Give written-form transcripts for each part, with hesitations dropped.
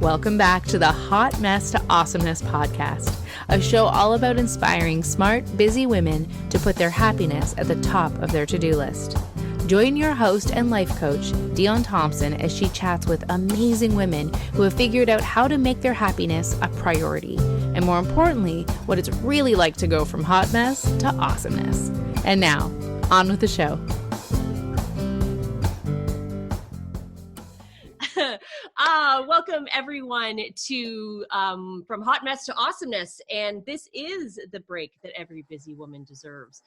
Welcome back to the Hot Mess to Awesomeness podcast, a show all about inspiring smart, busy women to put their happiness at the top of their to-do list. Join your host and life coach, Dion Thompson, as she chats with amazing women who have figured out how to make their happiness a priority, and more importantly, what it's really like to go from hot mess to awesomeness. And now, on with the show. Welcome everyone to From Hot Mess to Awesomeness, and this is the break that every busy woman deserves.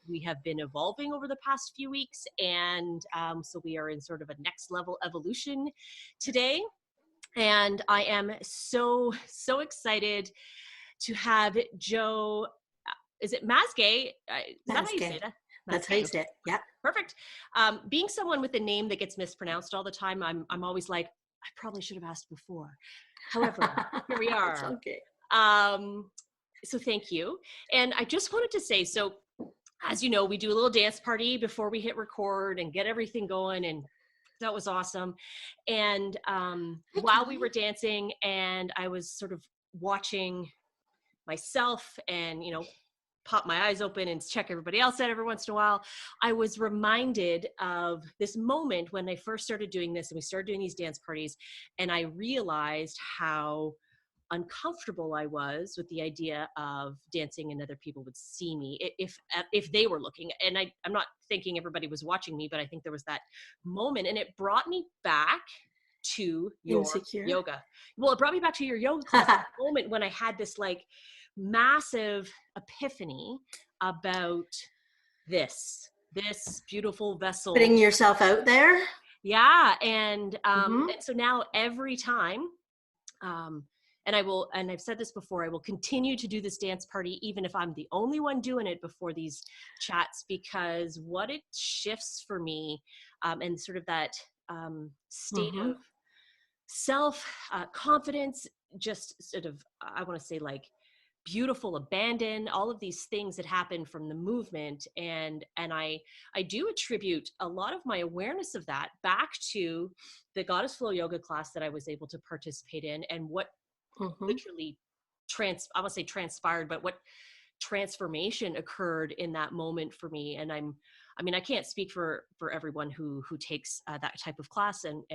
We have been evolving over the past few weeks, and so we are in sort of a next level evolution today, and I am so excited to have Jo, is it Mazgay? Is that how you say that? That's how you say it. Yeah. Perfect. Being someone with a name that gets mispronounced all the time, I'm always like, I probably should have asked before. However, here we are. That's okay. So thank you. And I just wanted to say, so as you know, we do a little dance party before we hit record and get everything going, and that was awesome. And while we were dancing and I was sort of watching myself and, you know, pop my eyes open and check everybody else out every once in a while, I was reminded of this moment when I first started doing this and we started doing these dance parties, and I realized how uncomfortable I was with the idea of dancing and other people would see me if they were looking. And I'm not thinking everybody was watching me, but I think there was that moment, and it brought me back to your yoga. Well, it brought me back to your yoga class, that moment when I had this like massive epiphany about this beautiful vessel, putting yourself out there. Yeah. And and so now every time and I've said this before, I will continue to do this dance party even if I'm the only one doing it before these chats, because what it shifts for me and sort of that state of self confidence, just sort of, I want to say like beautiful abandon, all of these things that happen from the movement. And I do attribute a lot of my awareness of that back to the Goddess Flow yoga class that I was able to participate in, and what literally I won't say transpired, but what transformation occurred in that moment for me. And I mean, I can't speak for everyone who takes that type of class, and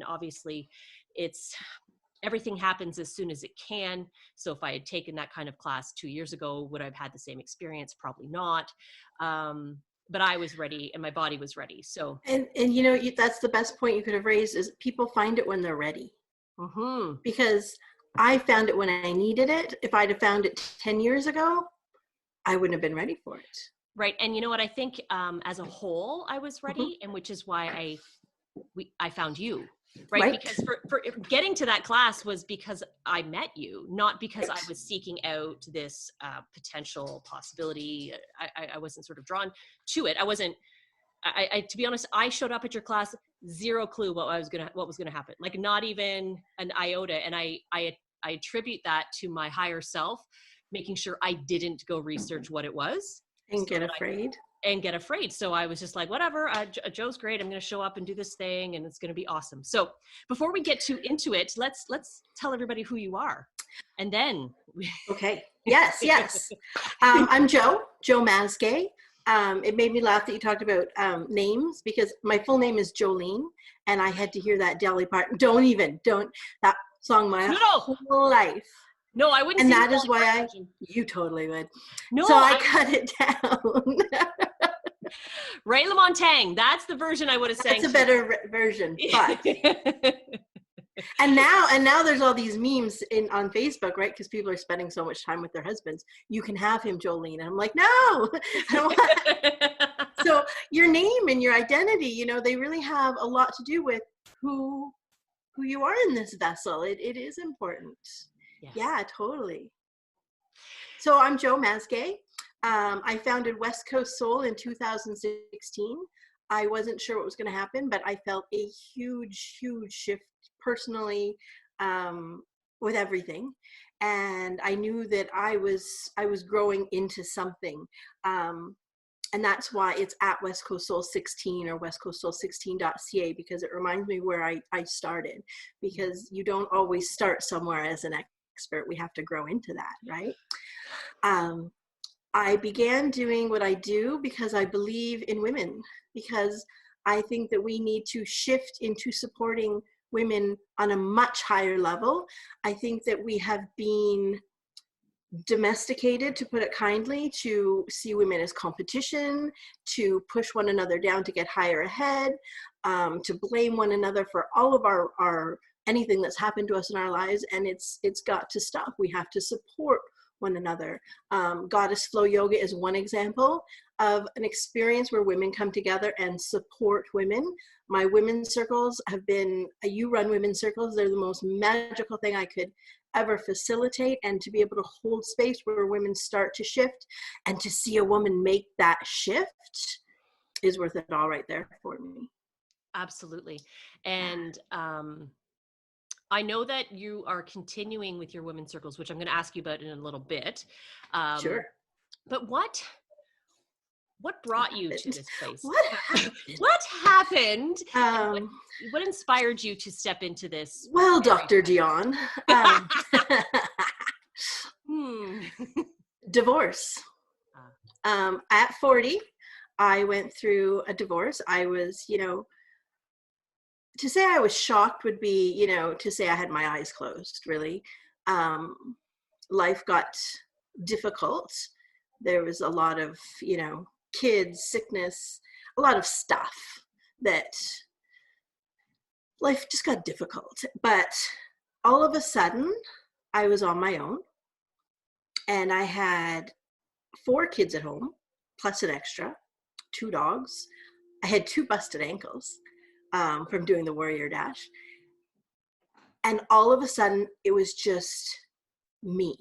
obviously it's, everything happens as soon as it can. So if I had taken that kind of class 2 years ago, would I have had the same experience? Probably not. But I was ready and my body was ready. So, and you know, that's the best point you could have raised, is people find it when they're ready. Because I found it when I needed it. If I'd have found it 10 years ago, I wouldn't have been ready for it. Right. And you know what, I think as a whole, I was ready, and which is why I found you. Right. Because for getting to that class was because I met you, not because I was seeking out this potential possibility. I wasn't sort of drawn to it. I to be honest, I showed up at your class, zero clue what was gonna happen. Like not even an iota. And I attribute that to my higher self, making sure I didn't go research what it was. And get afraid. So I was just like, whatever, Jo's great. I'm going to show up and do this thing, and it's going to be awesome. So before we get into it, let's tell everybody who you are. And then. Okay. Yes. I'm Jo Mazgay. It made me laugh that you talked about names, because my full name is Jolene, and I had to hear that deli part. Don't that song my whole life. No, I wouldn't. And that is why you totally would. No, so I cut it down. Ray LaMontagne. That's the version I would have sang. That's a better version. But and now there's all these memes on Facebook, right? Because people are spending so much time with their husbands. You can have him, Jolene. And I'm like, no. I don't want. So your name and your identity, you know, they really have a lot to do with who you are in this vessel. It is important. Yes. Yeah, totally. So I'm Jo Mazgay. I founded West Coast Soul in 2016. I wasn't sure what was going to happen, but I felt a huge shift personally with everything. And I knew that I was growing into something. And that's why it's at West Coast Soul 16 or westcoastsoul16.ca, because it reminds me where I started, because you don't always start somewhere as an expert. We have to grow into that, right? I began doing what I do because I believe in women, because I think that we need to shift into supporting women on a much higher level. I think that we have been domesticated, to put it kindly, to see women as competition, to push one another down to get higher ahead, to blame one another for all of our anything that's happened to us in our lives. And it's got to stop. We have to support one another. Goddess Flow Yoga is one example of an experience where women come together and support women. My women's circles have been, you run women's circles, they're the most magical thing I could ever facilitate, and to be able to hold space where women start to shift, and to see a woman make that shift is worth it all right there for me. Absolutely. And I know that you are continuing with your women's circles, which I'm going to ask you about in a little bit. Sure. But what brought you to this place? What happened? What happened? What inspired you to step into this? Well, Dr. Dion, divorce. At 40, I went through a divorce. I was, to say I was shocked would be, to say I had my eyes closed, really. Life got difficult. There was a lot of, kids, sickness, a lot of stuff that life just got difficult. But all of a sudden, I was on my own, and I had 4 kids at home, plus an extra, 2 dogs. I had 2 busted ankles from doing the Warrior Dash. And all of a sudden, it was just me.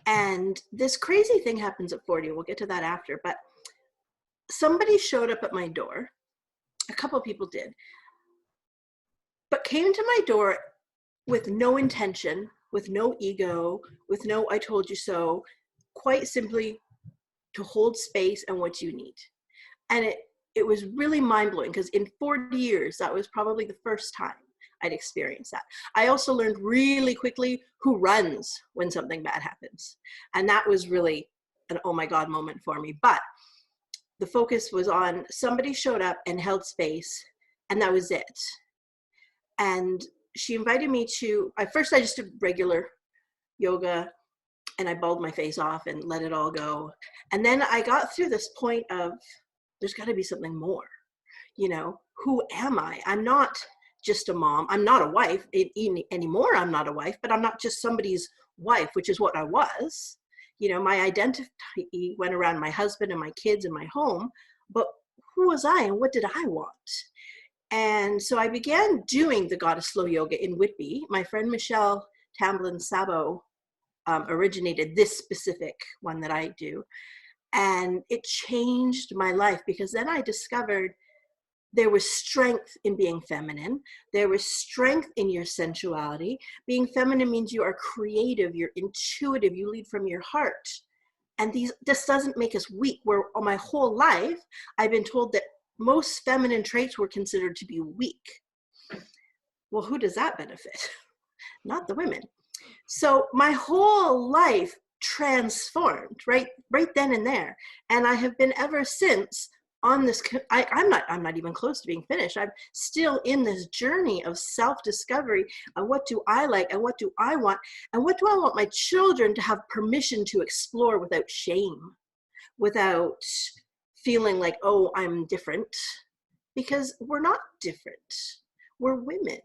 And this crazy thing happens at 40. We'll get to that after. But somebody showed up at my door. A couple of people did. But came to my door with no intention, with no ego, with no I told you so, quite simply to hold space and what you need. And it was really mind-blowing, because in 40 years, that was probably the first time I'd experienced that. I also learned really quickly who runs when something bad happens. And that was really an oh my God moment for me. But the focus was on somebody showed up and held space, and that was it. And she invited me to, I just did regular yoga, and I bawled my face off and let it all go. And then I got through this point of, there's got to be something more. Who am I? I'm not just a mom. I'm not a wife anymore. I'm not a wife, but I'm not just somebody's wife, which is what I was. My identity went around my husband and my kids and my home, but who was I and what did I want? And so I began doing the Goddess Flow Yoga in Whitby. My friend Michelle Tamblin-Sabo originated this specific one that I do. And it changed my life, because then I discovered there was strength in being feminine. There was strength in your sensuality. Being feminine means you are creative, you're intuitive, you lead from your heart. And this doesn't make us weak. Where all my whole life, I've been told that most feminine traits were considered to be weak. Well, who does that benefit? Not the women. So my whole life transformed right then and there. And I have been ever since on this, I'm not even close to being finished. I'm still in this journey of self-discovery and what do I like and what do I want and what do I want my children to have permission to explore without shame, without feeling like, oh, I'm different, because we're not different. We're women.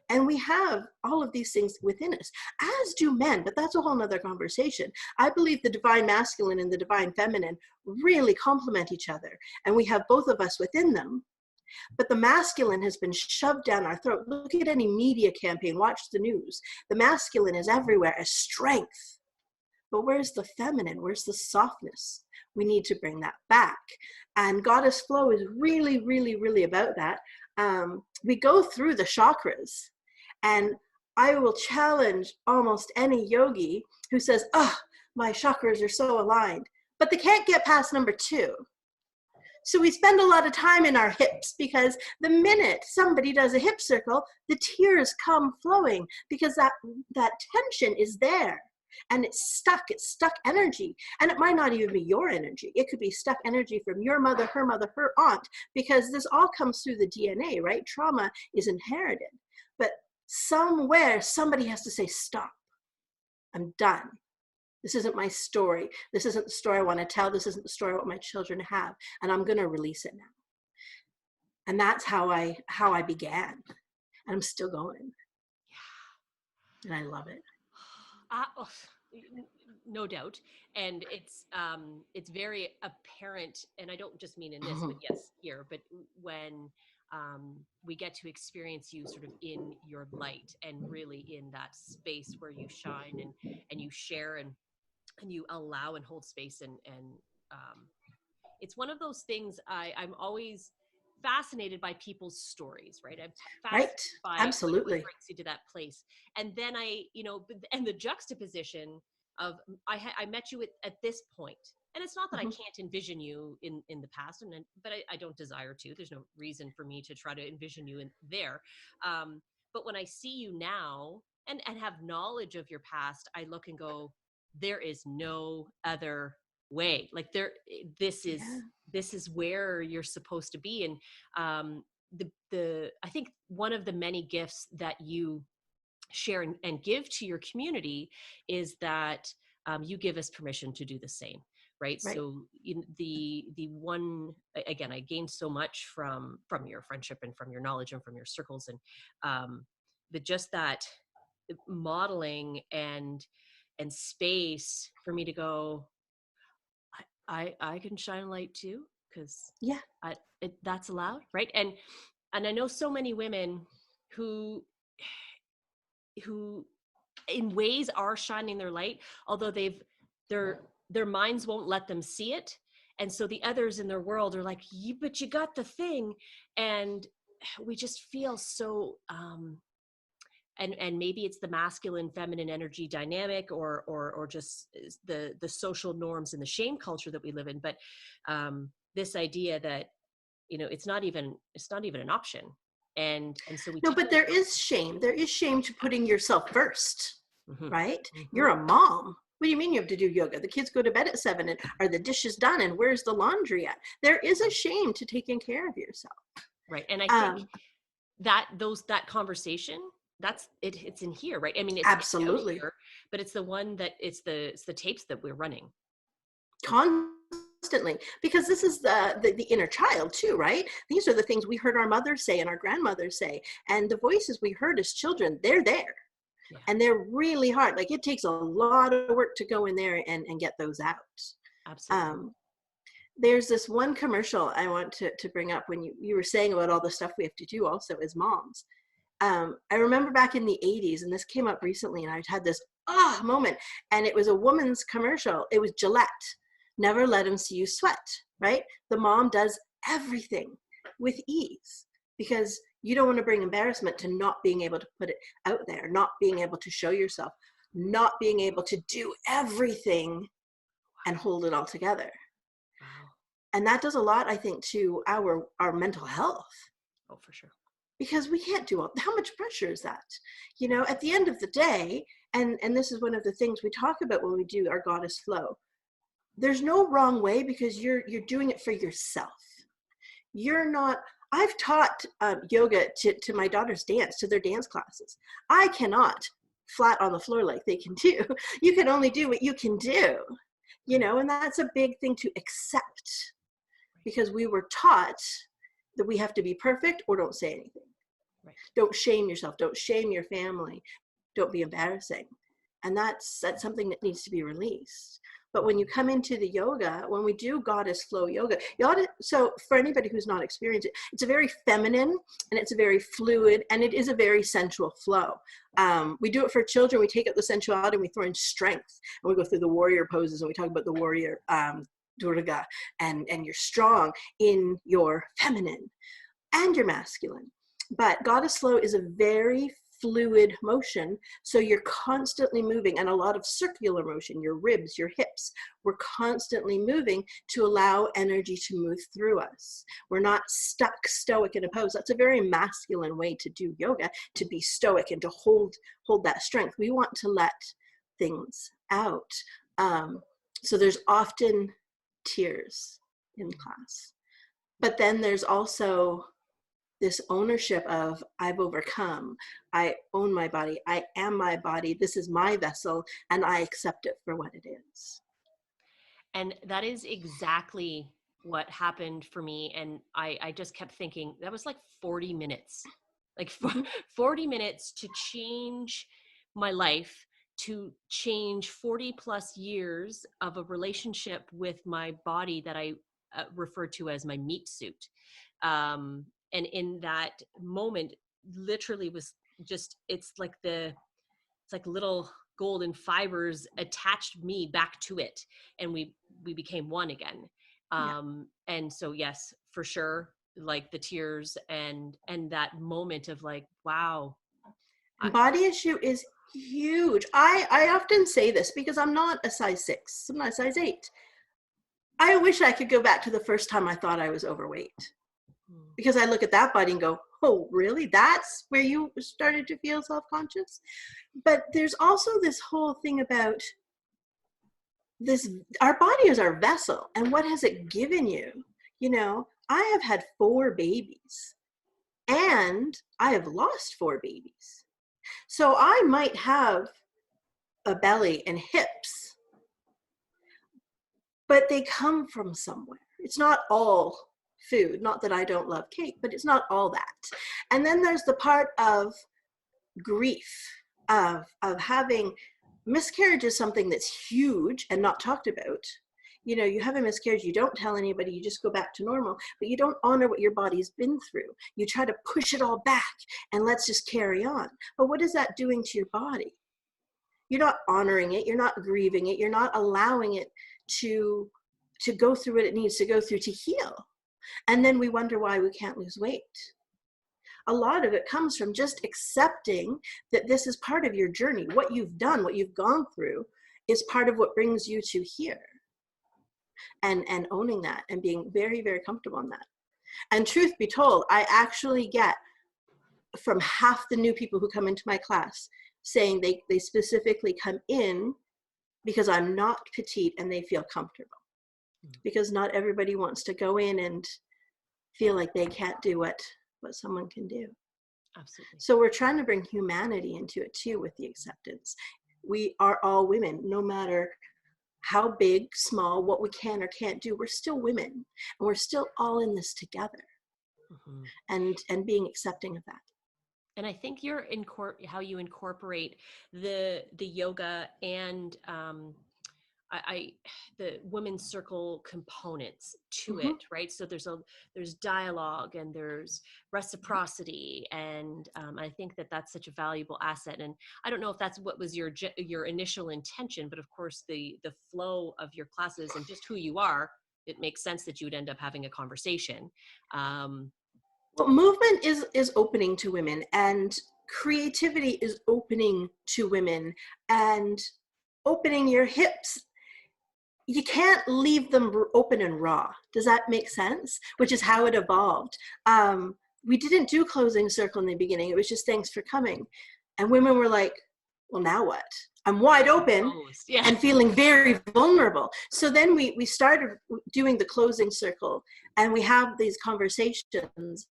And we have all of these things within us, as do men, but that's a whole nother conversation. I believe the divine masculine and the divine feminine really complement each other, and we have both of us within them. But the masculine has been shoved down our throat. Look at any media campaign, watch the news. The masculine is everywhere as strength. But where's the feminine? Where's the softness? We need to bring that back. And Goddess Flow is really, really, really about that. We go through the chakras. And I will challenge almost any yogi who says, oh, my chakras are so aligned, but they can't get past number 2. So we spend a lot of time in our hips, because the minute somebody does a hip circle, the tears come flowing, because that tension is there. And it's stuck energy. And it might not even be your energy. It could be stuck energy from your mother, her aunt, because this all comes through the DNA, right? Trauma is inherited. But somewhere, somebody has to say, stop. I'm done. This isn't my story. This isn't the story I want to tell. This isn't the story I want my children to have. And I'm going to release it now. And that's how I began. And I'm still going. Yeah. And I love it. No doubt. And it's very apparent, and I don't just mean in this, but yes, here, but when we get to experience you sort of in your light and really in that space where you shine and you share and you allow and hold space, and it's one of those things I'm always fascinated by people's stories, right? I'm fascinated by absolutely what brings you to that place. And then and the juxtaposition of I met you at this point. And it's not that I can't envision you in the past, but I don't desire to. There's no reason for me to try to envision you in there. But when I see you now and have knowledge of your past, I look and go, there is no other way. Like this is where you're supposed to be. And I think one of the many gifts that you share and give to your community is that you give us permission to do the same. Right. So the one, again, I gained so much from your friendship and from your knowledge and from your circles, and but just that modeling and space for me to go, I can shine a light too, because that's allowed, right? And I know so many women who in ways are shining their light, although their minds won't let them see it. And so the others in their world are like, but you got the thing. And we just feel so, and maybe it's the masculine, feminine energy dynamic, or just the social norms and the shame culture that we live in. But this idea that, it's not even an option. And so but there is shame. There is shame to putting yourself first, right? You're a mom. What do you mean you have to do yoga? The kids go to bed at 7, and are the dishes done? And where's the laundry at? There is a shame to taking care of yourself. Right. And I think that conversation, it's in here, right? I mean, it's absolutely here, but it's the one that it's the tapes that we're running constantly, because this is the inner child too, right? These are the things we heard our mothers say and our grandmothers say, and the voices we heard as children, they're there. Yeah. And they're really hard. Like, it takes a lot of work to go in there and get those out. Absolutely. There's this one commercial I want to bring up when you were saying about all the stuff we have to do also as moms. I remember back in the 80s, and this came up recently, and I had this moment, and it was a woman's commercial. It was Gillette. Never let them see you sweat, right? The mom does everything with ease, because you don't want to bring embarrassment to not being able to put it out there, not being able to show yourself, not being able to do everything and hold it all together. Wow. And that does a lot, I think, to our mental health. Oh, for sure. Because we can't do how much pressure is that? At the end of the day, and this is one of the things we talk about when we do our goddess flow, there's no wrong way, because you're doing it for yourself. You're not, I've taught yoga to my daughter's dance, to their dance classes. I cannot flat on the floor like they can do. You can only do what you can do, and that's a big thing to accept, because we were taught that we have to be perfect or don't say anything. Right. Don't shame yourself. Don't shame your family. Don't be embarrassing. And that's something that needs to be released. But when you come into the yoga, when we do goddess flow yoga, so for anybody who's not experienced it, it's a very feminine, and it's a very fluid, and it is a very sensual flow. We do it for children. We take out the sensuality and we throw in strength, and we go through the warrior poses, and we talk about the warrior Durga, and you're strong in your feminine and your masculine. But goddess flow is a very fluid motion. So you're constantly moving, and a lot of circular motion, your ribs, your hips, we're constantly moving to allow energy to move through us. We're not stuck stoic in a pose. That's a very masculine way to do yoga, to be stoic and to hold that strength. We want to let things out. So there's often tears in class. But then there's also this ownership of, I've overcome, I own my body, I am my body, this is my vessel, and I accept it for what it is. And that is exactly what happened for me. And I just kept thinking, that was like 40 minutes, like 40 minutes to change my life, to change 40 plus years of a relationship with my body that I refer to as my meat suit. And in that moment, literally was just, it's like little golden fibers attached me back to it, and we became one again. And so yes, for sure, like the tears and that moment of like, wow. Body issue is huge. I often say this because I'm not a size 6, I'm not a size 8. I wish I could go back to the first time I thought I was overweight, because I look at that body and go, oh, really? That's where you started to feel self-conscious? But there's also this whole thing about this, our body is our vessel, and what has it given you? You know, I have had 4 babies, and I have lost 4 babies. So I might have a belly and hips, but they come from somewhere. It's not all food. Not that I don't love cake, but it's not all that. And then there's the part of grief, of having miscarriage is something that's huge and not talked about. You know, you have a miscarriage, you don't tell anybody, you just go back to normal, but you don't honor what your body's been through. You try to push it all back and let's just carry on. But what is that doing to your body? You're not honoring it, you're not grieving it, you're not allowing it to go through what it needs to go through to heal. And then we wonder why we can't lose weight. A lot of it comes from just accepting that this is part of your journey. What you've done, what you've gone through is part of what brings you to here. And owning that and being very, very comfortable in that. And truth be told, I actually get from half the new people who come into my class saying they specifically come in because I'm not petite and they feel comfortable. Because not everybody wants to go in and feel like they can't do what someone can do. Absolutely. So we're trying to bring humanity into it too with the acceptance. We are all women, no matter how big, small, what we can or can't do, we're still women, and we're still all in this together. And being accepting of that. And I think how you incorporate the yoga and the women's circle components to it, right? So there's dialogue and there's reciprocity, and I think that's such a valuable asset. And I don't know if that's what was your initial intention, but of course the flow of your classes and just who you are, it makes sense that you would end up having a conversation. Well, movement is opening to women, and creativity is opening to women, and opening your hips. You can't leave them open and raw. Does that make sense? Which is how it evolved. We didn't do closing circle in the beginning. It was just thanks for coming. And women were like, well, now what? I'm wide open and feeling very vulnerable. So then we started doing the closing circle, and we have these conversations.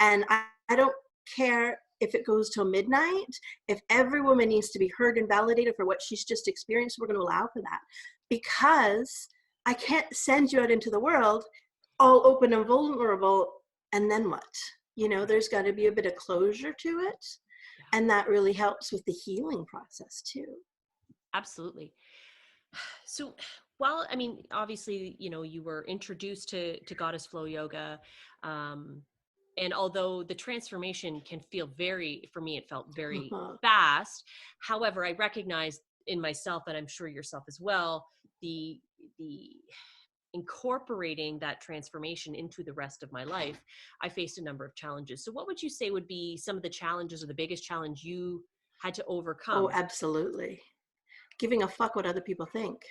And I don't care if it goes till midnight. If every woman needs to be heard and validated for what she's just experienced, we're going to allow for that. Because I can't send you out into the world all open and vulnerable, and then what? You know, there's got to be a bit of closure to it. And that really helps with the healing process too. Absolutely. So, well, I mean, obviously, you know, you were introduced to Goddess Flow Yoga. And although the transformation can feel for me, it felt very fast. However, I recognized in myself, and I'm sure yourself as well, the incorporating that transformation into the rest of my life, I faced a number of challenges. So what would you say would be some of the challenges or the biggest challenge you had to overcome? Oh, absolutely. Giving a fuck what other people think.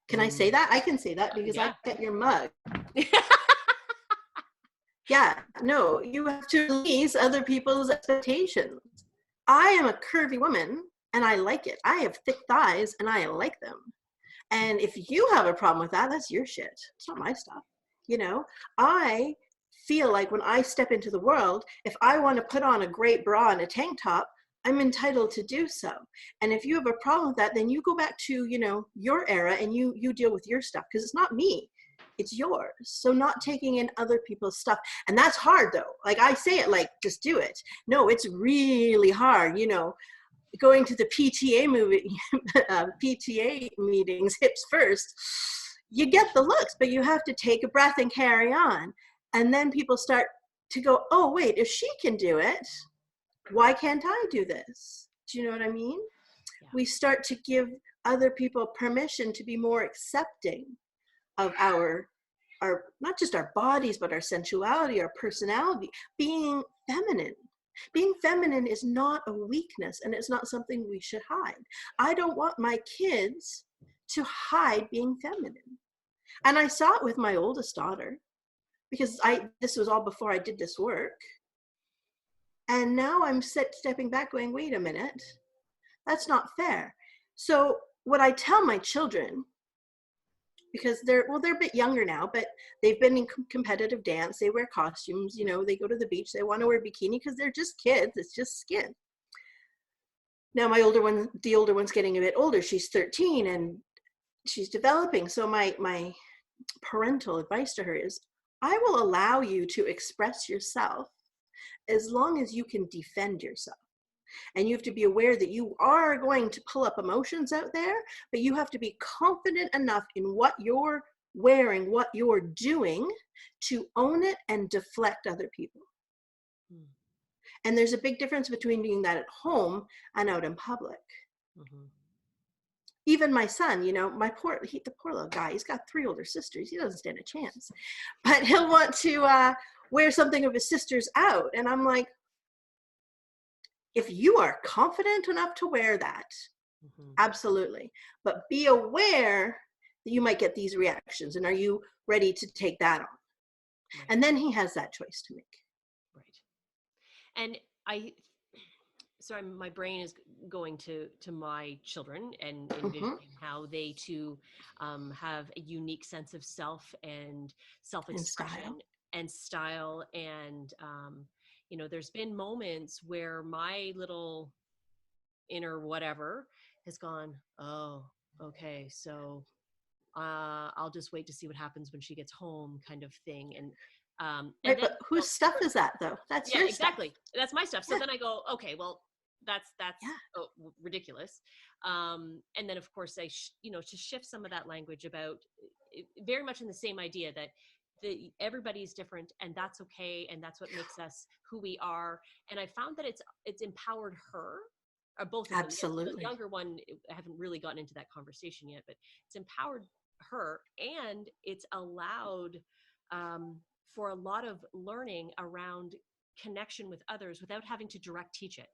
Can I say that? I can say that because I get your mug. Yeah, no, you have to release other people's expectations. I am a curvy woman and I like it. I have thick thighs and I like them. And if you have a problem with that, that's your shit. It's not my stuff. You know, I feel like when I step into the world, if I want to put on a great bra and a tank top, I'm entitled to do so. And if you have a problem with that, then you go back to, you know, your era and you deal with your stuff, because it's not me. It's yours. So not taking in other people's stuff. And that's hard though. Like I say it like, just do it. No, it's really hard. You know, going to the PTA meetings, hips first, you get the looks, but you have to take a breath and carry on. And then people start to go, oh, wait, if she can do it, why can't I do this? Do you know what I mean? Yeah. We start to give other people permission to be more accepting of our not just our bodies, but our sensuality, our personality, being feminine. Being feminine is not a weakness, and it's not something we should hide. I don't want my kids to hide being feminine. And I saw it with my oldest daughter, because this was all before I did this work. And now I'm stepping back going, wait a minute, that's not fair. So what I tell my children, because they're a bit younger now, but they've been in competitive dance. They wear costumes, you know, they go to the beach, they want to wear bikini because they're just kids. It's just skin. Now the older one's getting a bit older. She's 13 and she's developing. So my parental advice to her is, I will allow you to express yourself as long as you can defend yourself. And you have to be aware that you are going to pull up emotions out there, but you have to be confident enough in what you're wearing, what you're doing, to own it and deflect other people. And there's a big difference between doing that at home and out in public. Even my son, you know, the poor little guy, he's got 3 older sisters. He doesn't stand a chance. But he'll want to wear something of his sister's out. And I'm like, if you are confident enough to wear that, absolutely. But be aware that you might get these reactions. And are you ready to take that on? Right. And then he has that choice to make. Right. And sorry, my brain is going to my children and envisioning how they too have a unique sense of self and self-expression and style. And, you know, there's been moments where my little inner whatever has gone, oh, okay, so I'll just wait to see what happens when she gets home, kind of thing. And right, but whose stuff is that though? That's your exactly. stuff. That's my stuff. So then I go, okay, well, that's ridiculous. And then of course I, to shift some of that language about very much in the same idea that everybody's different and that's okay. And that's what makes us who we are. And I found that it's empowered her, or both of them. Absolutely. The younger one, I haven't really gotten into that conversation yet, but it's empowered her, and it's allowed for a lot of learning around connection with others without having to direct teach it,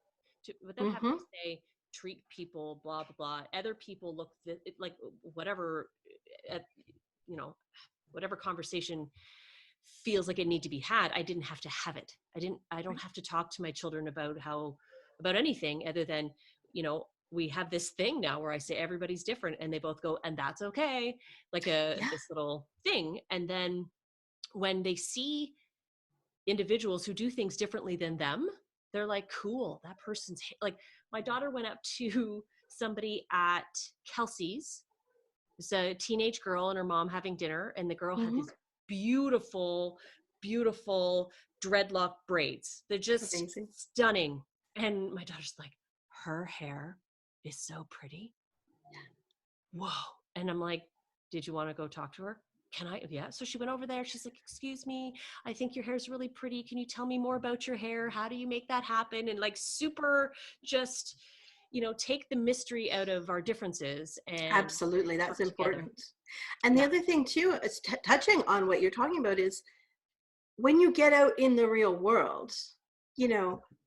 without having to say, treat people, blah, blah, blah. Other people look like whatever, whatever conversation feels like it need to be had. I didn't have to have it. I don't have to talk to my children about anything other than, we have this thing now where I say everybody's different and they both go, and that's okay. Like this little thing. And then when they see individuals who do things differently than them, they're like, cool, that person's like, my daughter went up to somebody at Kelsey's. It's a teenage girl and her mom having dinner, and the girl had these beautiful, beautiful dreadlock braids. They're just amazing. Stunning. And my daughter's like, her hair is so pretty. Whoa. And I'm like, did you want to go talk to her? Can I? Yeah. So she went over there. She's like, excuse me, I think your hair's really pretty. Can you tell me more about your hair? How do you make that happen? And like super just, take the mystery out of our differences and absolutely, that's work together. important. And the other thing too is touching on what you're talking about is when you get out in the real world,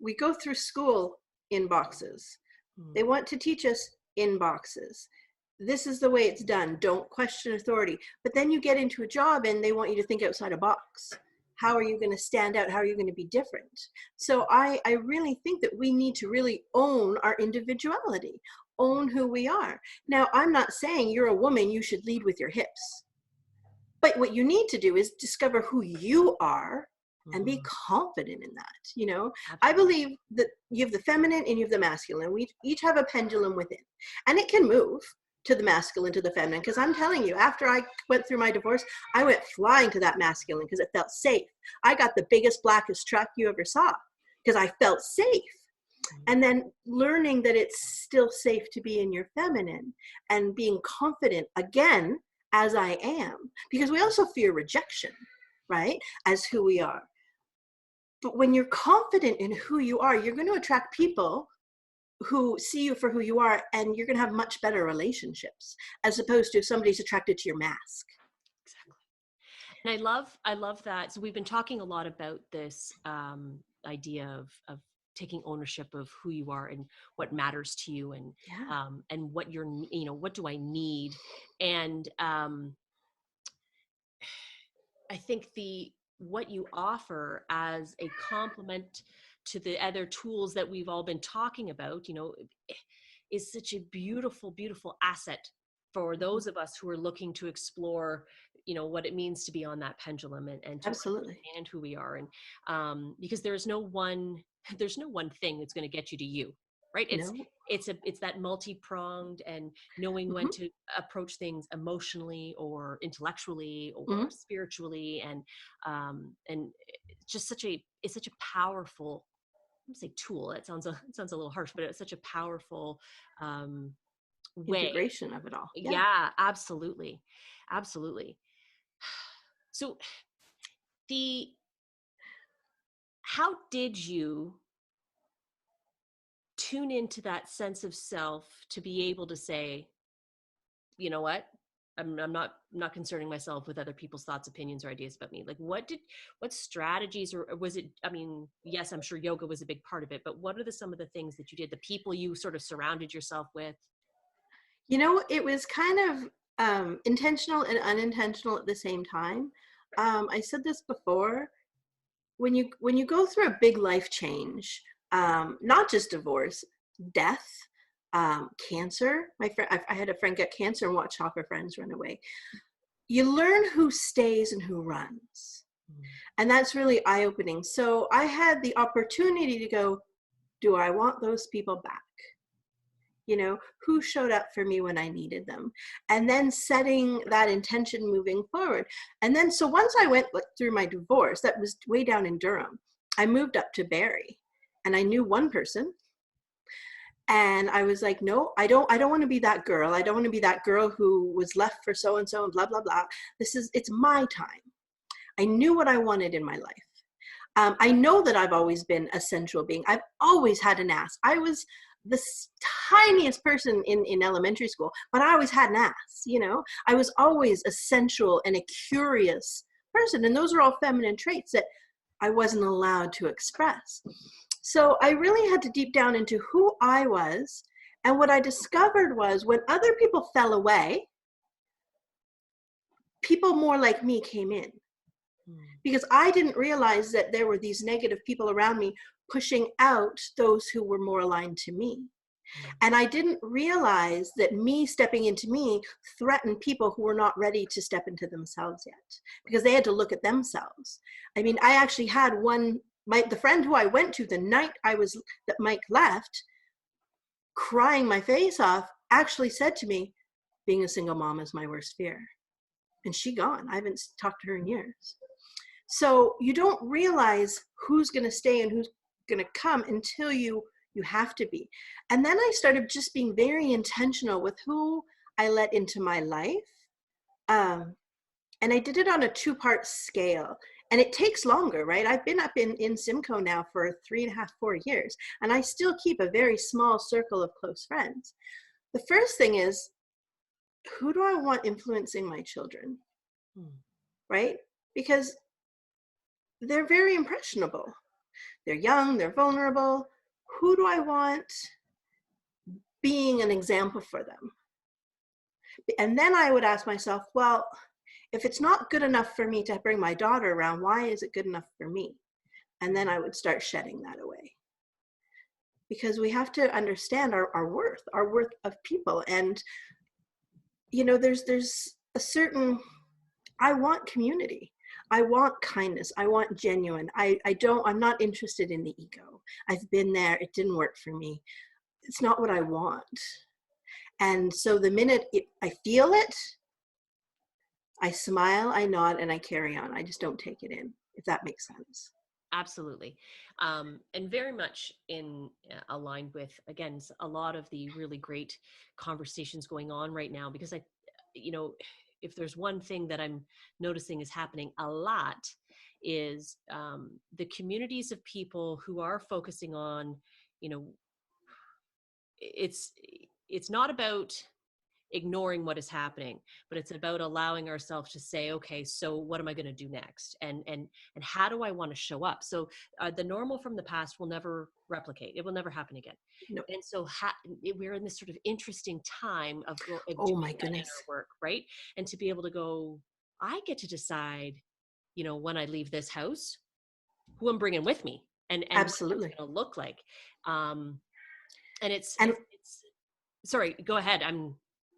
we go through school in boxes. They want to teach us in boxes. This is the way it's done. Don't question authority. But then you get into a job and they want you to think outside a box. How are you going to stand out? How are you going to be different? So I really think that we need to really own our individuality, own who we are. Now, I'm not saying you're a woman, you should lead with your hips. But what you need to do is discover who you are and be confident in that. I believe that you have the feminine and you have the masculine. We each have a pendulum within, and it can move to the masculine, to the feminine. Because I'm telling you, after I went through my divorce, I went flying to that masculine because it felt safe. I got the biggest, blackest truck you ever saw because I felt safe. And then learning that it's still safe to be in your feminine and being confident again as I am, because we also fear rejection, right? As who we are. But when you're confident in who you are, you're going to attract people who see you for who you are, and you're going to have much better relationships as opposed to if somebody's attracted to your mask. Exactly. And I love that. So we've been talking a lot about this idea of taking ownership of who you are and what matters to you, and what you're, what do I need? And I think what you offer as a complement to the other tools that we've all been talking about, is such a beautiful, beautiful asset for those of us who are looking to explore, what it means to be on that pendulum and to Absolutely. understand who we are. And because there's no one thing that's going to get you to you, right? It's that multi-pronged and knowing when to approach things emotionally or intellectually or spiritually, and just it's such a powerful, I wouldn't say tool. It sounds a little harsh, but it's such a powerful way. Integration of it all. Yeah, absolutely. Absolutely. So how did you tune into that sense of self to be able to say, you know what, I'm not concerning myself with other people's thoughts, opinions, or ideas about me? Like, what strategies, or was it, yes, I'm sure yoga was a big part of it, but what are some of the things that you did, the people you sort of surrounded yourself with? It was kind of intentional and unintentional at the same time. I said this before, when you go through a big life change, not just divorce, death, cancer. I had a friend get cancer and watch half her friends run away. You learn who stays and who runs. And that's really eye-opening. So I had the opportunity to go, do I want those people back? Who showed up for me when I needed them? And then setting that intention moving forward. And then, so once I went through my divorce, that was way down in Durham, I moved up to Barrie, and I knew one person. And I was like, no, I don't want to be that girl. I don't want to be that girl who was left for so-and-so and blah, blah, blah. It's my time. I knew what I wanted in my life. I know that I've always been a sensual being. I've always had an ass. I was the tiniest person in elementary school, but I always had an ass, I was always a sensual and a curious person. And those are all feminine traits that I wasn't allowed to express. So I really had to deep down into who I was. And what I discovered was when other people fell away, people more like me came in. Because I didn't realize that there were these negative people around me pushing out those who were more aligned to me. And I didn't realize that me stepping into me threatened people who were not ready to step into themselves yet, because they had to look at themselves. I actually had the friend who I went to the night that Mike left, crying my face off, actually said to me, being a single mom is my worst fear. And she gone. I haven't talked to her in years. So you don't realize who's going to stay and who's going to come until you have to be. And then I started just being very intentional with who I let into my life. And I did it on a 2-part scale. And it takes longer, right? I've been up in Simcoe now for 3.5, 4 years, and I still keep a very small circle of close friends. The first thing is, who do I want influencing my children? Right? Because they're very impressionable. They're young, they're vulnerable. Who do I want being an example for them? And then I would ask myself, well, if it's not good enough for me to bring my daughter around, why is it good enough for me? And then I would start shedding that away. Because we have to understand our worth of people. And, you know, there's a certain, I want community. I want kindness. I want genuine. I'm not interested in the ego. I've been there. It didn't work for me. It's not what I want. And so the minute I feel it, I smile, I nod, and I carry on. I just don't take it in, if that makes sense. Absolutely. And very much aligned with, again, a lot of the really great conversations going on right now, because if there's one thing that I'm noticing is happening a lot is the communities of people who are focusing on, it's not about ignoring what is happening, but it's about allowing ourselves to say, okay, so what am I going to do next? And how do I want to show up? So the normal from the past will never replicate. It will never happen again. No. And so we're in this sort of interesting time of oh my goodness, inner work, right? And to be able to go, I get to decide, when I leave this house, who I'm bringing with me, and absolutely what it's going to look like. And it's sorry, go ahead.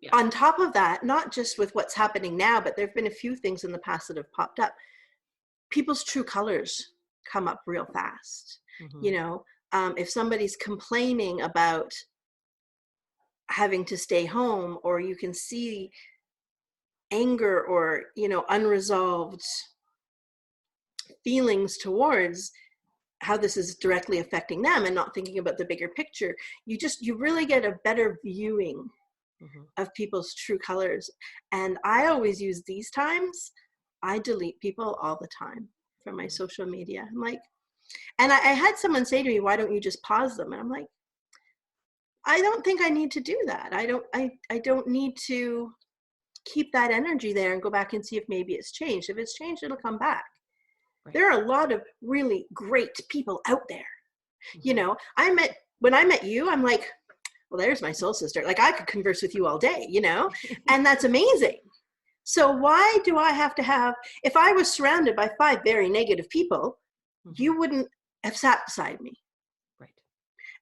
Yeah. On top of that, not just with what's happening now, but there've been a few things in the past that have popped up. People's true colors come up real fast. Mm-hmm. If somebody's complaining about having to stay home, or you can see anger or, unresolved feelings towards how this is directly affecting them and not thinking about the bigger picture, you really get a better viewing mm-hmm. of people's true colors. And I always use these times, I delete people all the time from my social media. I'm like, and I had someone say to me, why don't you just pause them? And I'm like, I don't think I need to do that. I don't need to keep that energy there and go back and see if maybe it's changed. If it's changed, it'll come back. Right. There are a lot of really great people out there. Mm-hmm. When I met you, I'm like, well, there's my soul sister. Like, I could converse with you all day, and that's amazing. So why do I have to if I was surrounded by 5 very negative people, mm-hmm. you wouldn't have sat beside me. Right.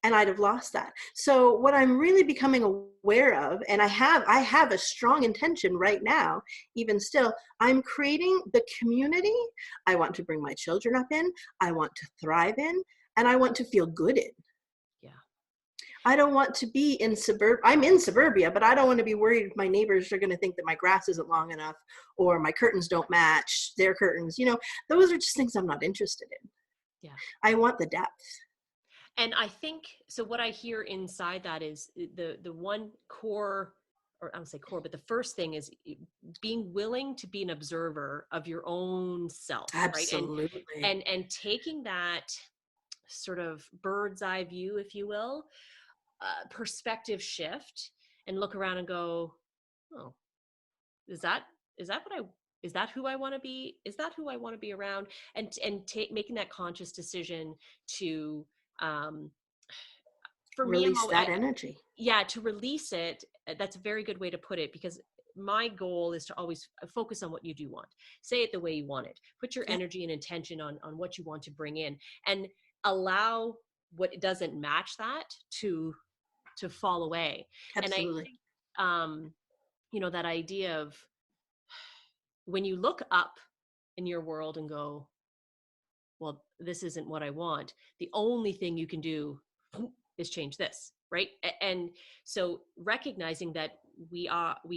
And I'd have lost that. So what I'm really becoming aware of, and I have a strong intention right now, even still, I'm creating the community I want to bring my children up in, I want to thrive in, and I want to feel good in. I don't want to be in I'm in suburbia, but I don't want to be worried if my neighbors are going to think that my grass isn't long enough or my curtains don't match their curtains. Those are just things I'm not interested in. Yeah. I want the depth. And I think, so what I hear inside that is the one core, or I don't say core, but the first thing is being willing to be an observer of your own self. Absolutely. Right? And taking that sort of bird's eye view, if you will, perspective shift, and look around and go, oh, is that who I want to be? Is that who I want to be around? And making that conscious decision to, for release me, that energy. Yeah, to release it. That's a very good way to put it, because my goal is to always focus on what you do want. Say it the way you want it. Put your energy and intention on what you want to bring in, and allow what doesn't match that to fall away. Absolutely. And I think, that idea of when you look up in your world and go, well, this isn't what I want, the only thing you can do is change this, right? And so recognizing that we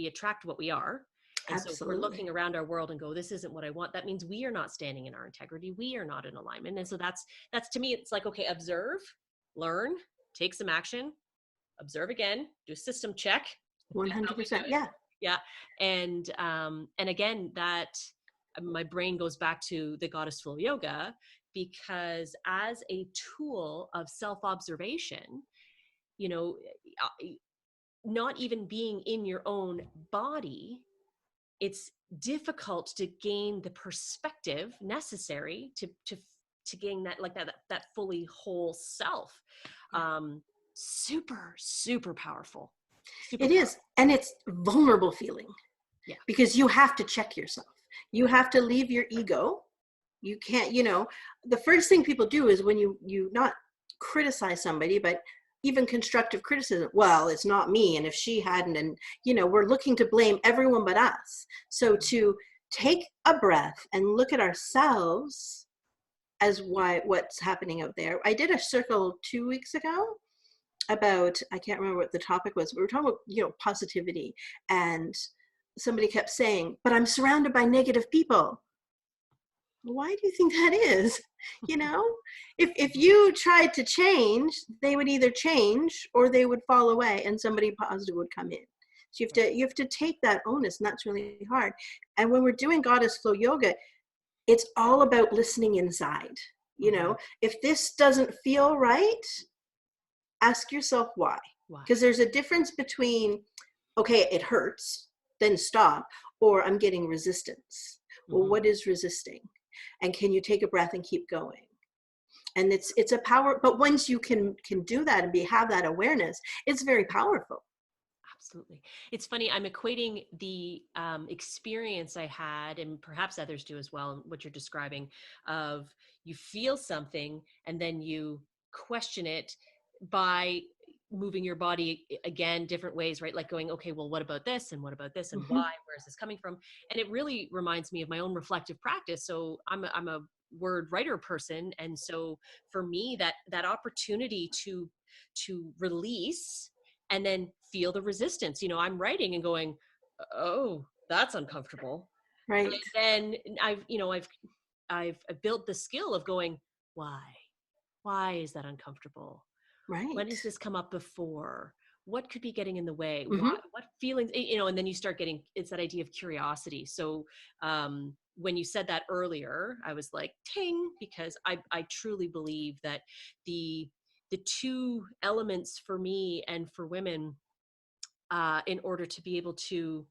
attract what we are. And Absolutely. So if we're looking around our world and go, this isn't what I want, that means we are not standing in our integrity. We are not in alignment. And so that's to me, it's like, okay, observe, learn, take some action, observe again, do a system check. 100%. Yeah. Yeah. And again, that my brain goes back to the goddess flow yoga, because as a tool of self-observation, you know, not even being in your own body, it's difficult to gain the perspective necessary to gain that, like that fully whole self. Super powerful. It is. And it's vulnerable feeling. Yeah. Because you have to check yourself. You have to leave your ego. You can't, the first thing people do is when you not criticize somebody, but even constructive criticism. Well, it's not me. And if she hadn't, and, we're looking to blame everyone but us. So to take a breath and look at ourselves as what's happening out there. I did a circle 2 weeks ago about, I can't remember what the topic was. We were talking about, positivity, and somebody kept saying, but I'm surrounded by negative people. Why do you think that is? If you tried to change, they would either change or they would fall away and somebody positive would come in. So you have to take that onus, and that's really hard. And when we're doing goddess flow yoga, it's all about listening inside. If this doesn't feel right, ask yourself why. Because there's a difference between, okay, it hurts, then stop, or I'm getting resistance. Well, what is resisting? And can you take a breath and keep going? And it's a power, but once you can do that and have that awareness, it's very powerful. Absolutely. It's funny, I'm equating the experience I had, and perhaps others do as well, what you're describing, of you feel something and then you question it by moving your body again, different ways, right? Like going, okay, well, what about this? And what about this? And why? Where is this coming from? And it really reminds me of my own reflective practice. So I'm a word writer person. And so for me, that opportunity to release and then feel the resistance, I'm writing and going, oh, that's uncomfortable. Right. And then I've built the skill of going, why is that uncomfortable? Right. When has this come up before? What could be getting in the way? What feelings, and then you start getting, it's that idea of curiosity. So when you said that earlier, I was like, ting, because I truly believe that the two elements for me and for women, in order to be able to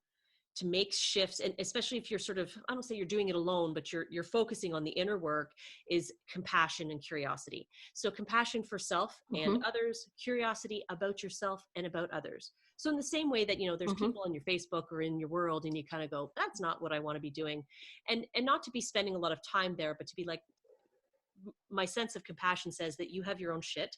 make shifts, and especially if you're sort of, I don't say you're doing it alone, but you're focusing on the inner work, is compassion and curiosity. So compassion for self and others, curiosity about yourself and about others. So in the same way that, there's people on your Facebook or in your world and you kind of go, that's not what I want to be doing. And not to be spending a lot of time there, but to be like, my sense of compassion says that you have your own shit,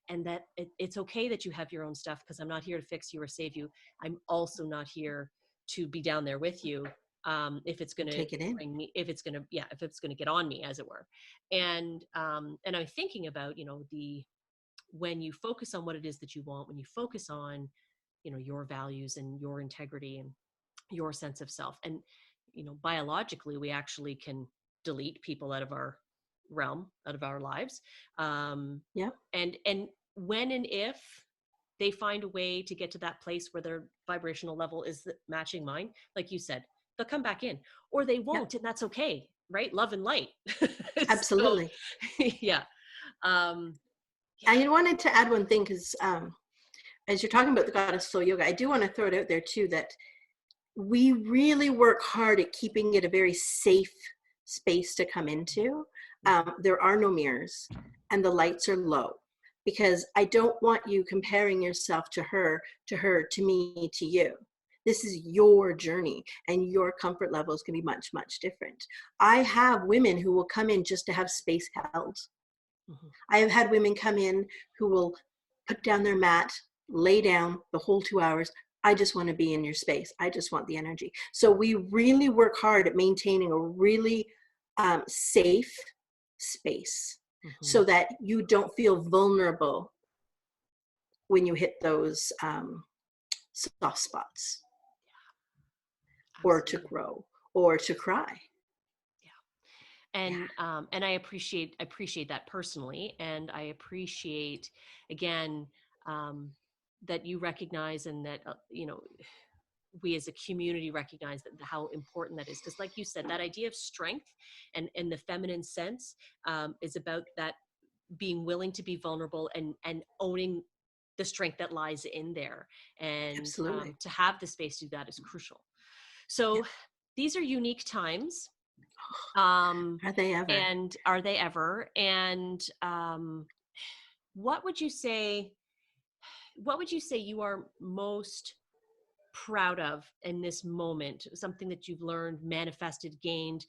and that it's okay that you have your own stuff, because I'm not here to fix you or save you. I'm also not here to be down there with you, if it's going to bring me, if it's going to get on me, as it were. And I'm thinking about, when you focus on what it is that you want, when you focus on, your values and your integrity and your sense of self, and, biologically, we actually can delete people out of our realm, out of our lives. And when and if they find a way to get to that place where their vibrational level is matching mine, like you said, they'll come back in, or they won't, and that's okay, right? Love and light. Absolutely. So, yeah. I wanted to add one thing, because as you're talking about the goddess flow yoga, I do want to throw it out there too, that we really work hard at keeping it a very safe space to come into. There are no mirrors and the lights are low, because I don't want you comparing yourself to her, to me, to you. This is your journey, and your comfort levels can be much, much different. I have women who will come in just to have space held. I have had women come in who will put down their mat, lay down the whole 2 hours. I just want to be in your space. I just want the energy. So we really work hard at maintaining a really safe space, so that you don't feel vulnerable when you hit those soft spots, or to grow, or to cry. And I appreciate that personally, and I appreciate, again, that you recognize, and that we as a community recognize that how important that is. Because like you said, that idea of strength and the feminine sense is about that being willing to be vulnerable and owning the strength that lies in there. And Absolutely. to have the space to do that is crucial. So these are unique times. Are they ever? And are they ever? And what would you say you are most proud of in this moment? Something that you've learned, manifested, gained,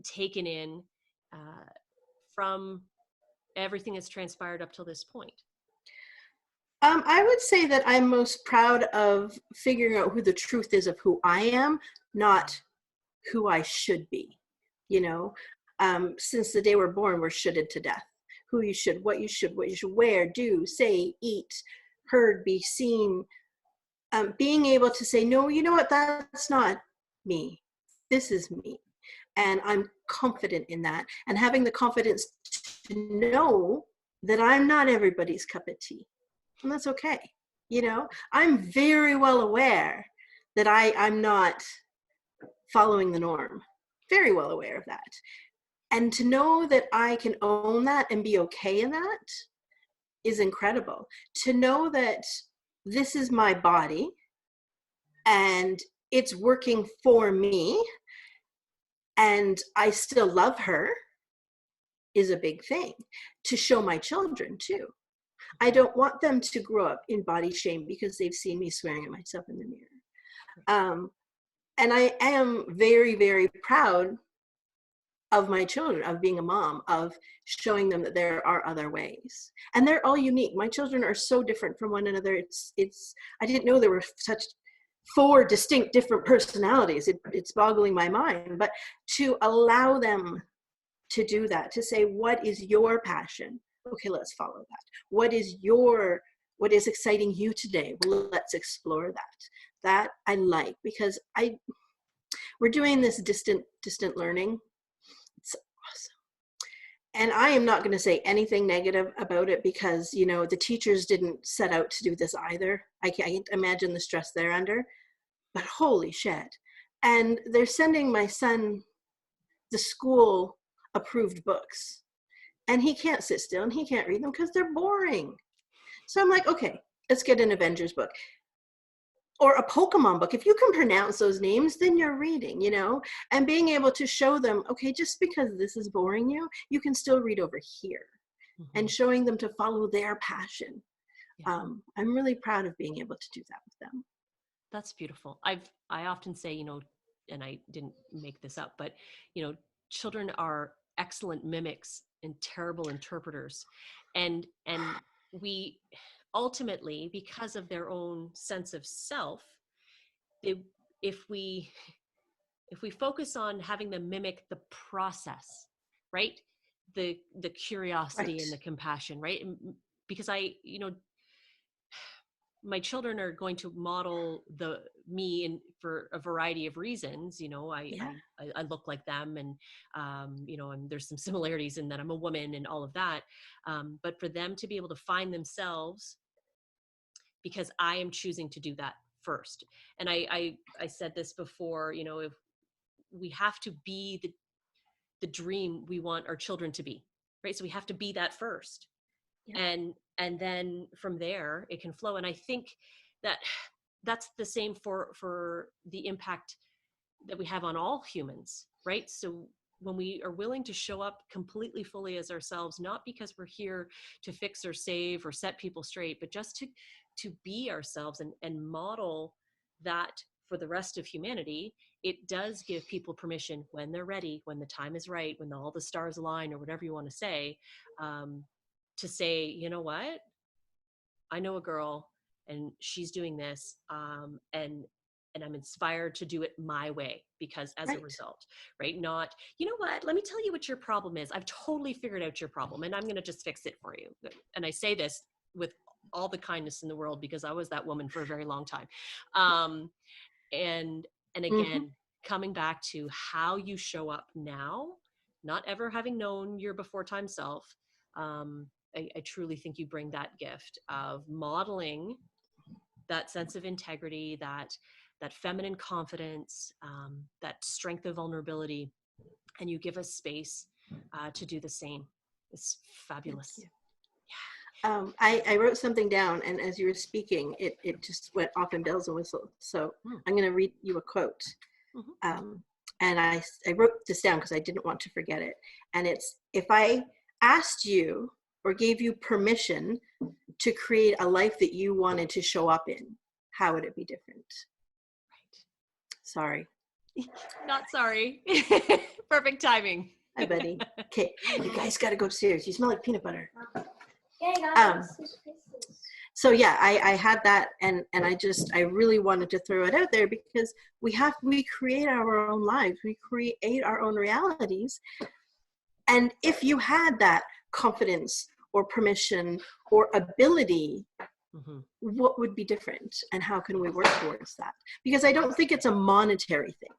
taken in from everything that's transpired up till this point? I would say that I'm most proud of figuring out who the truth is of who I am, not who I should be. Since the day we're born, we're shoulded to death. Who you should, what you should wear, do, say, eat, heard, be seen. Being able to say, no, you know what, that's not me. This is me. And I'm confident in that. And having the confidence to know that I'm not everybody's cup of tea. And that's okay. I'm very well aware that I'm not following the norm. Very well aware of that. And to know that I can own that and be okay in that is incredible. To know that this is my body and it's working for me and I still love her is a big thing. To show my children too. I don't want them to grow up in body shame because they've seen me swearing at myself in the mirror. And I am very, very proud of my children, of being a mom, of showing them that there are other ways. And they're all unique. My children are so different from one another. I didn't know there were such 4 distinct different personalities. It's boggling my mind. But to allow them to do that, to say, what is your passion? Okay, let's follow that. What is exciting you today? Well, let's explore that. That I like, because we're doing this distant learning. It's awesome. And I am not going to say anything negative about it because, the teachers didn't set out to do this either. I can't imagine the stress they're under, but holy shit. And they're sending my son the school approved books. And he can't sit still and he can't read them because they're boring. So I'm like, okay, let's get an Avengers book or a Pokemon book. If you can pronounce those names, then you're reading, and being able to show them, okay, just because this is boring you can still read over here, and showing them to follow their passion. Yeah. I'm really proud of being able to do that with them. That's beautiful. I often say, and I didn't make this up, but, children are excellent mimics and terrible interpreters. And we ultimately, because of their own sense of self, if we focus on having them mimic the process, right? The curiosity and the compassion, right? Because my children are going to model me for a variety of reasons. I look like them, and and there's some similarities in that I'm a woman and all of that. But for them to be able to find themselves, because I am choosing to do that first. And I said this before, if we have to be the dream we want our children to be, right? So we have to be that first. Yeah. And then from there it can flow. And I think that's the same for the impact that we have on all humans, right? So when we are willing to show up completely fully as ourselves, not because we're here to fix or save or set people straight, but just to be ourselves and model that for the rest of humanity, it does give people permission when they're ready, when the time is right, when all the stars align, or whatever you want to say, to say, you know what, I know a girl and she's doing this, and I'm inspired to do it my way because as a result, right? Not, you know what, let me tell you what your problem is. I've totally figured out your problem and I'm going to just fix it for you. And I say this with all the kindness in the world because I was that woman for a very long time. And again, coming back to how you show up now, not ever having known your before time self, I truly think you bring that gift of modeling that sense of integrity, that feminine confidence, that strength of vulnerability, and you give us space to do the same. It's fabulous. I wrote something down, and as you were speaking, it just went off in bells and whistles. So I'm going to read you a quote. And I wrote this down because I didn't want to forget it. And it's, if I asked you or gave you permission to create a life that you wanted to show up in, how would it be different? Right. Sorry. Not sorry. Perfect timing. Hi, buddy. Okay, you guys got to go upstairs. You smell like peanut butter. So yeah, I had that, and I really wanted to throw it out there because we create our own lives, we create our own realities, and if you had that confidence or permission or ability, what would be different, and how can we work towards that? Because I don't think it's a monetary thing.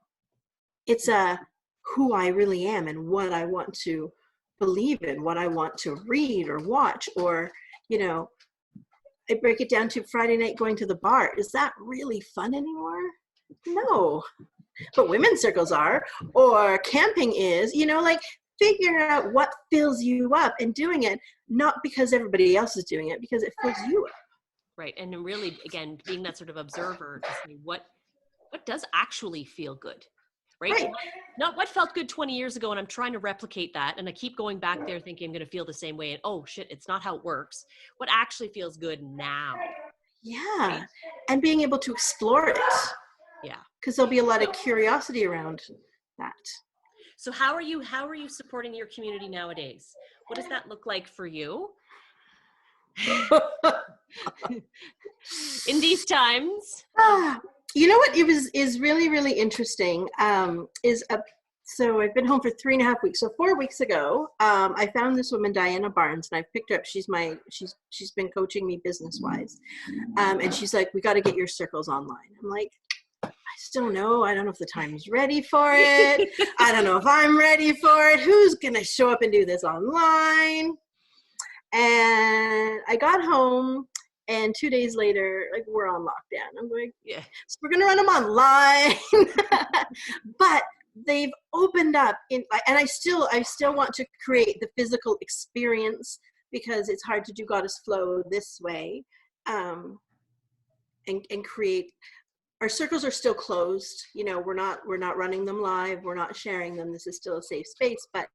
It's a who I really am and what I want to believe in, what I want to read or watch, or, you know, I break it down to Friday night going to the bar. Is that really fun anymore? No. But women's circles are, or camping is, you know, like figuring out what fills you up and doing it, not because everybody else is doing it, because it fills you up. Right. And really, again, being that sort of observer to say what does actually feel good, right? Not what felt good 20 years ago, and I'm trying to replicate that, and I keep going back there thinking I'm going to feel the same way, and oh shit, it's not how it works. What actually feels good now? Yeah, right? And being able to explore it. Yeah, because there'll be a lot of curiosity around that. So how are you supporting your community nowadays? What does that look like for you? In these times? You know what is really, really interesting so I've been home for 3.5 weeks. So 4 weeks ago, I found this woman, Diana Barnes, and I picked her up. She's been coaching me business-wise. And she's like, we got to get your circles online. I'm like, I just don't know. I don't know if the time's ready for it. I don't know if I'm ready for it. Who's going to show up and do this online? And I got home, and 2 days later, like, we're on lockdown. I'm going, yeah. So we're going to run them online. But they've opened up and I still want to create the physical experience, because it's hard to do Goddess Flow this way, and create. Our circles are still closed. You know, we're not running them live. We're not sharing them. This is still a safe space, but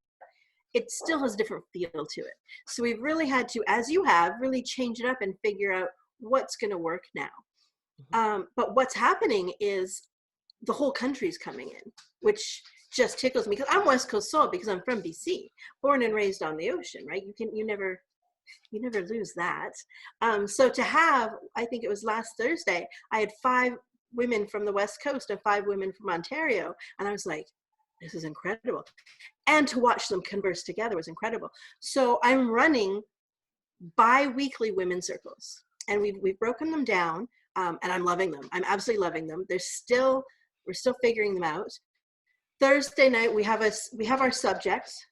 it still has a different feel to it. So we've really had to, as you have, really change it up and figure out what's going to work now. But what's happening is the whole country's coming in, which just tickles me, because I'm West Coast soul, because I'm from BC, born and raised on the ocean, right? You never lose that. So to have, I think it was last Thursday, I had 5 women from the West Coast and 5 women from Ontario, and I was like, this is incredible. And to watch them converse together was incredible. So I'm running bi-weekly women's circles, and we've broken them down, and I'm loving them. I'm absolutely loving them. We're still figuring them out. Thursday night we have our subjects.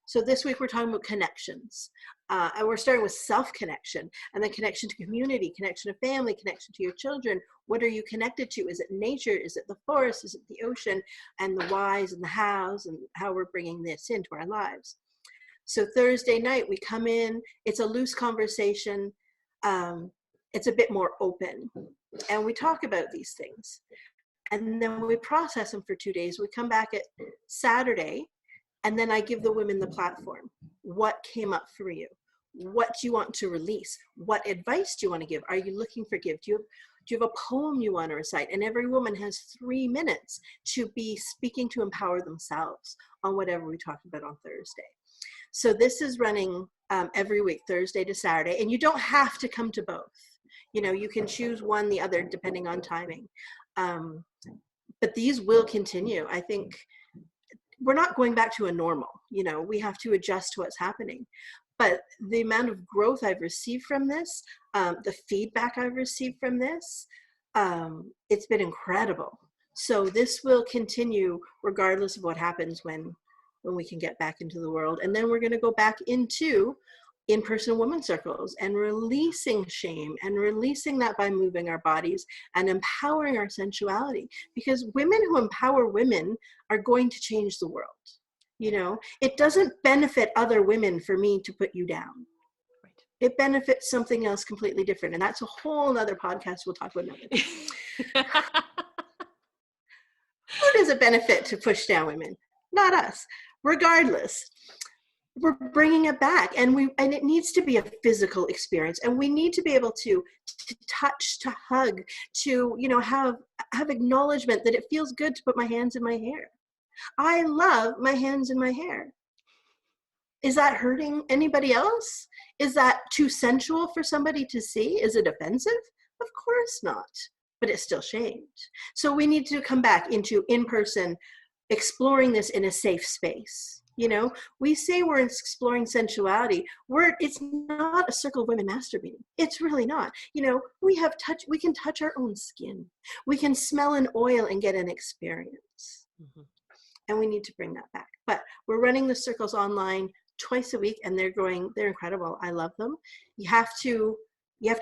So this week we're talking about connections, and we're starting with self-connection, and then connection to community, connection to family, connection to your children. What are you connected to? Is it nature? Is it the forest? Is it the ocean? And the whys and the hows, and how we're bringing this into our lives. So Thursday night we come in, it's a loose conversation. It's a bit more open, and we talk about these things, and then we process them for 2 days. We come back at Saturday, and then I give the women the platform. What came up for you? What do you want to release? What advice do you want to give? Are you looking for gift? Do you have a poem you want to recite? And every woman has 3 minutes to be speaking to empower themselves on whatever we talked about on Thursday. So this is running every week, Thursday to Saturday, and you don't have to come to both. You know, you can choose one, the other, depending on timing. But these will continue. I think we're not going back to a normal. You know, we have to adjust to what's happening. But the amount of growth I've received from this, the feedback I've received from this, it's been incredible. So this will continue regardless of what happens when we can get back into the world. And then we're going to go back into in-person women circles and releasing shame and releasing that by moving our bodies and empowering our sensuality, because women who empower women are going to change the world. You know, it doesn't benefit other women for me to put you down. Right. It benefits something else completely different. And that's a whole other podcast we'll talk about another time. Who does it benefit to push down women? Not us. Regardless, we're bringing it back, and it needs to be a physical experience, and we need to be able to touch, to hug, to, you know, have acknowledgement that it feels good to put my hands in my hair. I love my hands in my hair. Is that hurting anybody else? Is that too sensual for somebody to see? Is it offensive? Of course not, but it's still shamed. So we need to come back into in-person, exploring this in a safe space. You know, we say we're exploring sensuality. It's not a circle of women masturbating. It's really not. You know, we can touch our own skin. We can smell an oil and get an experience. Mm-hmm. And we need to bring that back. But we're running the circles online twice a week, and they're incredible. I love them. You have to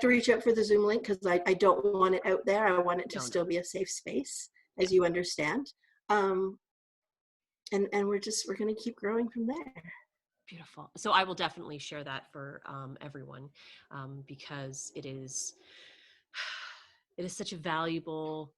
reach out for the Zoom link, because I don't want it out there. I want it to still be a safe space, as you understand. And we're going to keep growing from there. Beautiful. So I will definitely share that for everyone, because it is such a valuable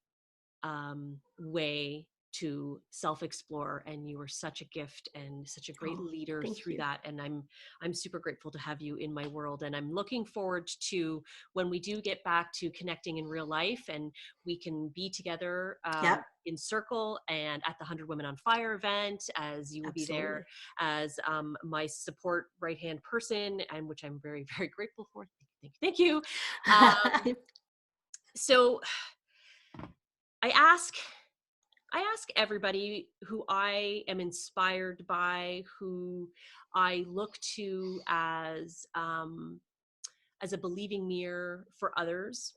way to self-explore, and you are such a gift and such a great leader through that. And I'm super grateful to have you in my world, and I'm looking forward to when we do get back to connecting in real life, and we can be together in circle and at the 100 Women on Fire event, as you will be there as my support right-hand person, and which I'm very, very grateful for. Thank you. So I ask everybody who I am inspired by, who I look to as a believing mirror for others.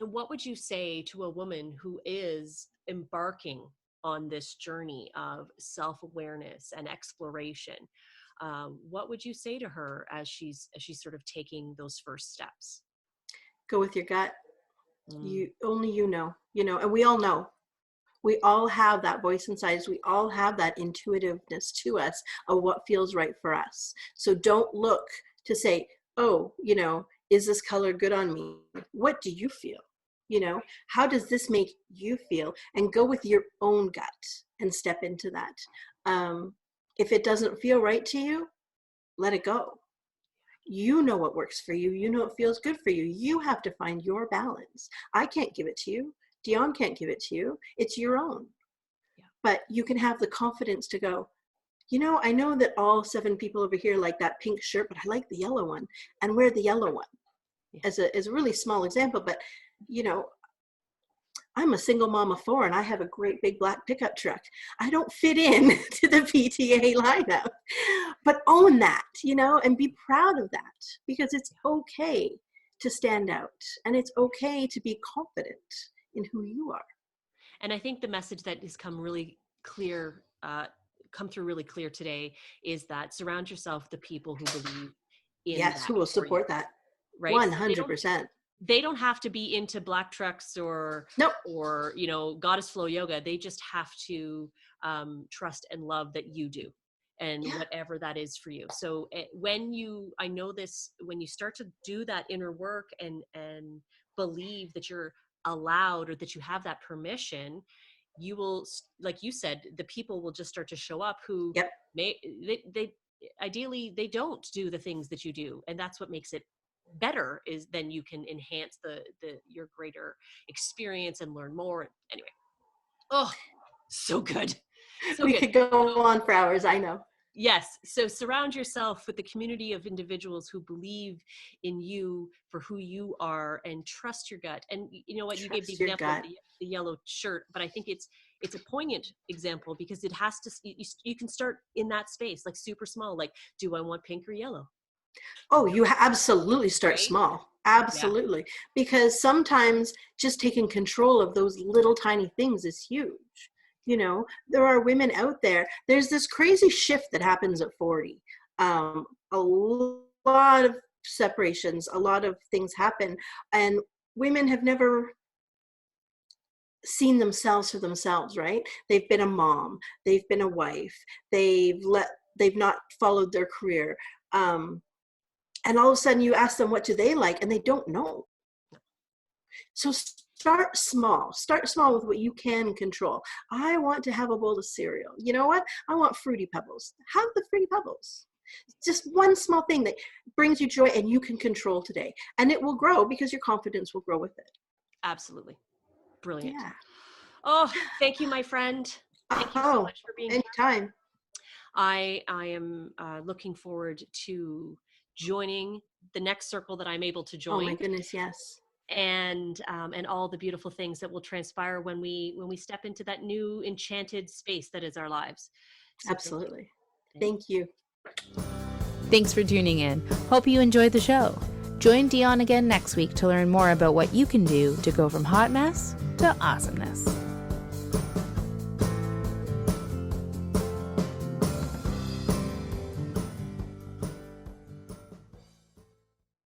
And what would you say to a woman who is embarking on this journey of self-awareness and exploration? What would you say to her as she's sort of taking those first steps? Go with your gut. Only you know, and we all know. We all have that voice inside us. We all have that intuitiveness to us of what feels right for us. So don't look to say, oh, is this color good on me? What do you feel? How does this make you feel? And go with your own gut and step into that. If it doesn't feel right to you, let it go. You know what works for you. You know what feels good for you. You have to find your balance. I can't give it to you. Dion can't give it to you. It's your own. Yeah. But you can have the confidence to go, I know that all 7 people over here like that pink shirt, but I like the yellow one, and wear the yellow one. Yeah. As a really small example, but I'm a single mom of 4, and I have a great big black pickup truck. I don't fit in to the PTA lineup, but own that, and be proud of that, because it's okay to stand out, and it's okay to be confident in who you are. And I think the message that has come through really clear today is that surround yourself with the people who believe in that, who will support that. Right? 100%. They don't have to be into black trucks or goddess flow yoga. They just have to trust and love that you do, and whatever that is for you. So when you start to do that inner work and believe that you're allowed, or that you have that permission, you will, like you said, the people will just start to show up who they ideally they don't do the things that you do, and that's what makes it better, is then you can enhance your greater experience and learn more. Anyway, so good. We could go on for hours, I know. Yes. So surround yourself with the community of individuals who believe in you for who you are, and trust your gut. And you know what? You gave the example of the yellow shirt, but I think it's a poignant example, because it has to, you can start in that space, like super small, like, do I want pink or yellow? Oh, you absolutely start small. Absolutely. Yeah. Because sometimes just taking control of those little tiny things is huge. There are women out there. There's this crazy shift that happens at 40. A lot of separations, a lot of things happen, and women have never seen themselves for themselves, right? They've been a mom, they've been a wife, they've not followed their career. And all of a sudden you ask them what do they like, and they don't know. So start small with what you can control. I want to have a bowl of cereal. You know what? I want Fruity Pebbles. Have the Fruity Pebbles. Just one small thing that brings you joy and you can control today. And it will grow because your confidence will grow with it. Absolutely. Brilliant. Yeah. Oh, thank you, my friend. Thank you so much for being here. Anytime. I am looking forward to joining the next circle that I'm able to join. Oh my goodness, yes. And all the beautiful things that will transpire when we step into that new enchanted space that is our lives. So absolutely. Thank you. Thanks for tuning in. Hope you enjoyed the show. Join Dion again next week to learn more about what you can do to go from hot mess to awesomeness.